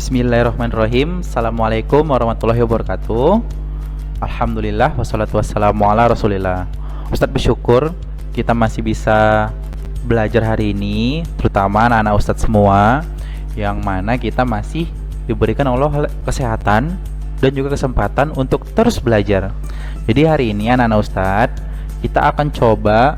Bismillahirrahmanirrahim. Assalamualaikum warahmatullahi wabarakatuh. Alhamdulillah wassalatu wassalamu ala rasulillah. Ustadz bersyukur kita masih bisa belajar hari ini, terutama anak-anak Ustadz semua, yang mana kita masih diberikan Allah kesehatan dan juga kesempatan untuk terus belajar. Jadi hari ini anak-anak Ustadz, kita akan coba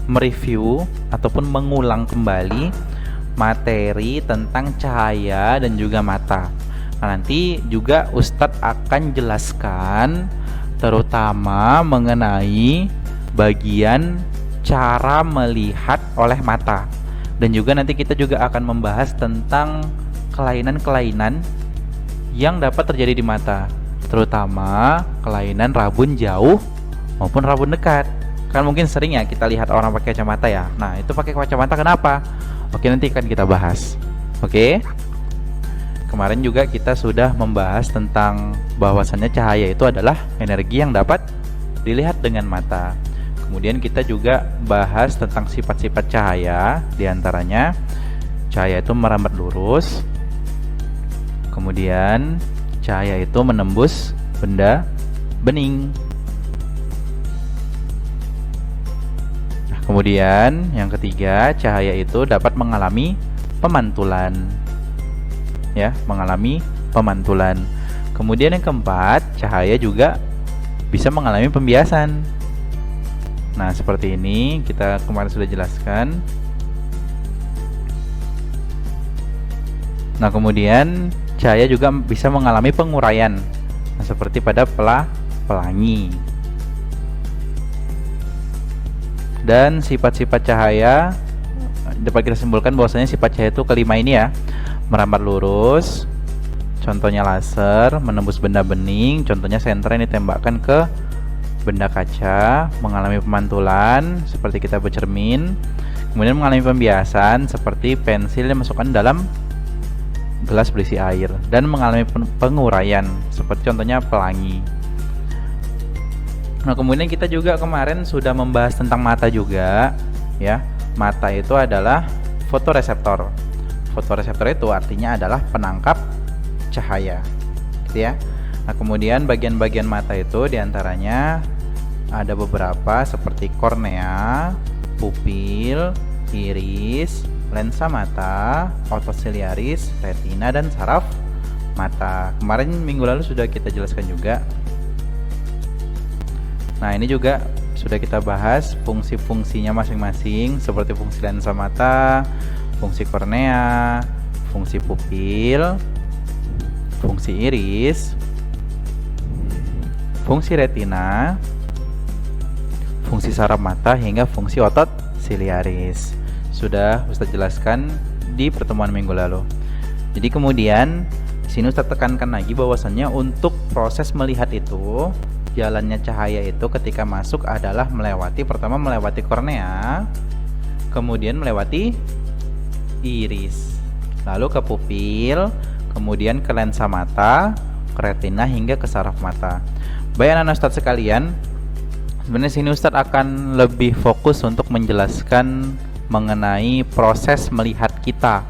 mereview ataupun mengulang kembali materi tentang cahaya dan juga mata. Nah, nanti juga Ustadz akan jelaskan terutama mengenai bagian cara melihat oleh mata. Dan juga nanti kita juga akan membahas tentang kelainan-kelainan yang dapat terjadi di mata, terutama kelainan rabun jauh maupun rabun dekat. Kan mungkin sering ya kita lihat orang pakai kacamata ya. Nah, itu pakai kacamata kenapa? Oke, nanti akan kita bahas. Oke. Kemarin juga kita sudah membahas tentang bahwasannya cahaya itu adalah energi yang dapat dilihat dengan mata. Kemudian kita juga bahas tentang sifat-sifat cahaya, diantaranya cahaya itu merambat lurus. Kemudian cahaya itu menembus benda bening. Kemudian yang ketiga, cahaya itu dapat mengalami pemantulan, ya, mengalami pemantulan. Kemudian yang keempat, cahaya juga bisa mengalami pembiasan. Nah, seperti ini kita kemarin sudah jelaskan. Nah, kemudian cahaya juga bisa mengalami penguraian, nah, seperti pada pelangi. Dan sifat-sifat cahaya dapat kita simpulkan bahwasanya sifat cahaya itu kelima ini ya, merambat lurus, contohnya laser, menembus benda bening, contohnya senter yang ditembakkan ke benda kaca, mengalami pemantulan seperti kita bercermin, kemudian mengalami pembiasan seperti pensil yang masukkan dalam gelas berisi air, dan mengalami penguraian seperti contohnya pelangi. Nah, kemudian kita juga kemarin sudah membahas tentang mata juga, ya. Mata itu adalah fotoreseptor. Fotoreseptor itu artinya adalah penangkap cahaya, gitu ya. Nah, kemudian bagian-bagian mata itu diantaranya ada beberapa seperti kornea, pupil, iris, lensa mata, otot siliaris, retina, dan saraf mata. Kemarin minggu lalu sudah kita jelaskan juga. Nah, ini juga sudah kita bahas fungsi-fungsinya masing-masing, seperti fungsi lensa mata, fungsi kornea, fungsi pupil, fungsi iris, fungsi retina, fungsi saraf mata, hingga fungsi otot siliaris. Sudah Ustadz jelaskan di pertemuan minggu lalu. Jadi kemudian di sini Ustadz tekankan lagi bahwasannya untuk proses melihat itu, jalannya cahaya itu ketika masuk adalah pertama melewati kornea, kemudian melewati iris, lalu ke pupil, kemudian ke lensa mata, ke retina, hingga ke saraf mata. Baik anak-anak Ustadz sekalian, sebenarnya sini Ustadz akan lebih fokus untuk menjelaskan mengenai proses melihat kita.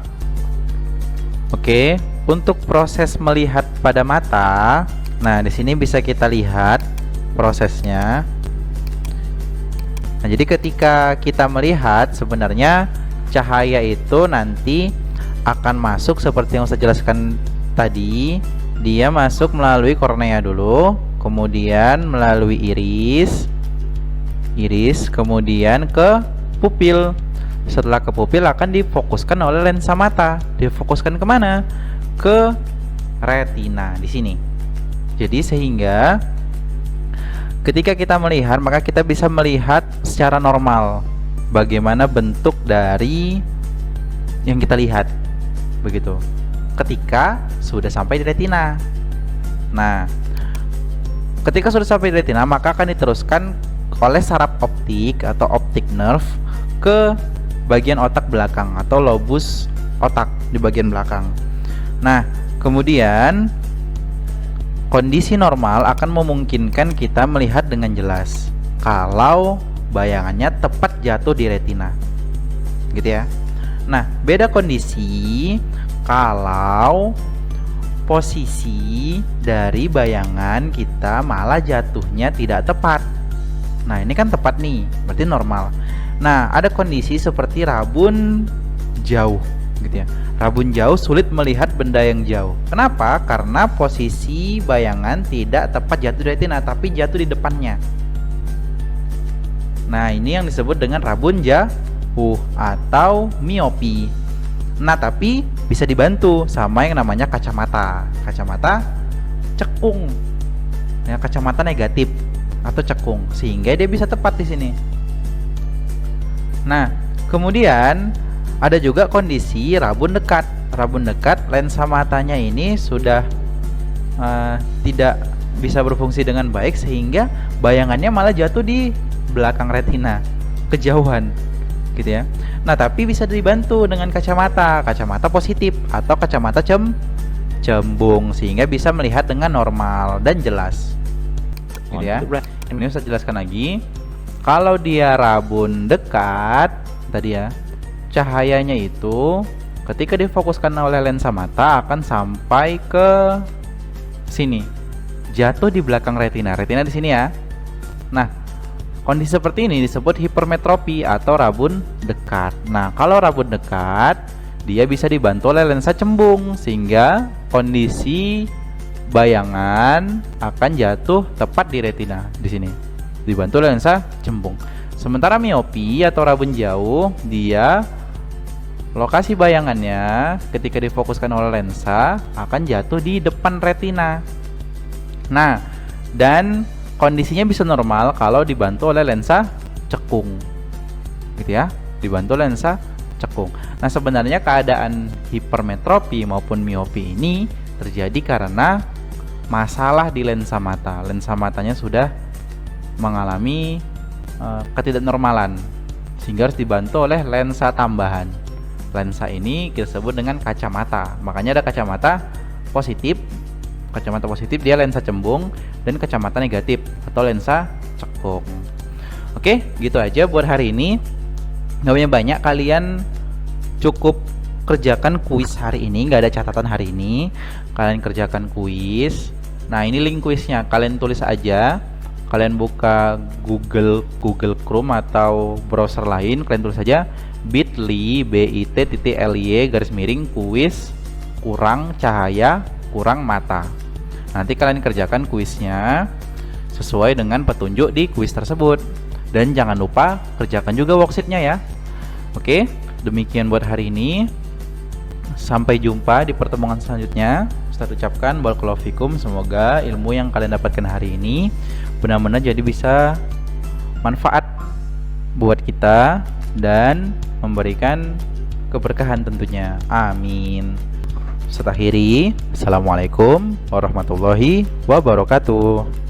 Oke, untuk proses melihat pada mata, nah di sini bisa kita lihat prosesnya. Nah, jadi ketika kita melihat, sebenarnya cahaya itu nanti akan masuk seperti yang saya jelaskan tadi. Dia masuk melalui kornea dulu, kemudian melalui iris, kemudian ke pupil. Setelah ke pupil akan difokuskan oleh lensa mata. Difokuskan kemana? Ke retina di sini. Jadi sehingga ketika kita melihat, maka kita bisa melihat secara normal bagaimana bentuk dari yang kita lihat, begitu. Ketika sudah sampai di retina. Nah, ketika sudah sampai di retina, maka akan diteruskan oleh saraf optik atau optic nerve ke bagian otak belakang atau lobus otak di bagian belakang. Nah, kemudian kondisi normal akan memungkinkan kita melihat dengan jelas kalau bayangannya tepat jatuh di retina, gitu ya. Nah, beda kondisi kalau posisi dari bayangan kita malah jatuhnya tidak tepat. Nah, ini kan tepat nih, berarti normal. Nah, ada kondisi seperti rabun jauh gitu ya. Rabun jauh sulit melihat benda yang jauh. Kenapa? Karena posisi bayangan tidak tepat jatuh di retina, tapi jatuh di depannya. Nah, ini yang disebut dengan rabun jauh atau miopi. Nah, tapi bisa dibantu sama yang namanya kacamata. Kacamata cekung. Ya, kacamata negatif atau cekung, sehingga dia bisa tepat di sini. Nah, kemudian ada juga kondisi rabun dekat. Rabun dekat, lensa matanya ini sudah tidak bisa berfungsi dengan baik, sehingga bayangannya malah jatuh di belakang retina, kejauhan gitu ya. Nah, tapi bisa dibantu dengan kacamata positif atau kacamata cembung, sehingga bisa melihat dengan normal dan jelas gitu ya. Ini saya jelaskan lagi. Kalau dia rabun dekat tadi ya, cahayanya itu ketika difokuskan oleh lensa mata akan sampai ke sini, jatuh di belakang retina. Retina di sini ya. Nah, kondisi seperti ini disebut hipermetropi atau rabun dekat. Nah, kalau rabun dekat, dia bisa dibantu oleh lensa cembung, sehingga kondisi bayangan akan jatuh tepat di retina di sini, dibantu oleh lensa cembung. Sementara miopi atau rabun jauh, dia lokasi bayangannya ketika difokuskan oleh lensa akan jatuh di depan retina. Nah, dan kondisinya bisa normal kalau dibantu oleh lensa cekung gitu ya, dibantu lensa cekung. Nah, sebenarnya keadaan hipermetropi maupun miopi ini terjadi karena masalah di lensa mata. Lensa matanya sudah mengalami ketidaknormalan, sehingga harus dibantu oleh lensa tambahan. Lensa ini kita sebut dengan kacamata. Makanya ada kacamata positif. Kacamata positif dia lensa cembung, dan kacamata negatif atau lensa cekung. Oke, gitu aja buat hari ini. Gak banyak, kalian cukup kerjakan kuis hari ini, nggak ada catatan hari ini. Kalian kerjakan kuis. Nah, ini link kuisnya, kalian tulis aja. Kalian buka Google Chrome atau browser lain, kalian tulis saja bit.ly kuis kurang cahaya kurang mata. Nanti kalian kerjakan kuisnya sesuai dengan petunjuk di kuis tersebut. Dan jangan lupa kerjakan juga worksheetnya ya. Oke, demikian buat hari ini. Sampai jumpa di pertemuan selanjutnya. Ustaz ucapkan barakallahu fikum, semoga ilmu yang kalian dapatkan hari ini benar-benar jadi bisa manfaat buat kita dan memberikan keberkahan tentunya. Amin. Saya akhiri. Assalamualaikum warahmatullahi wabarakatuh.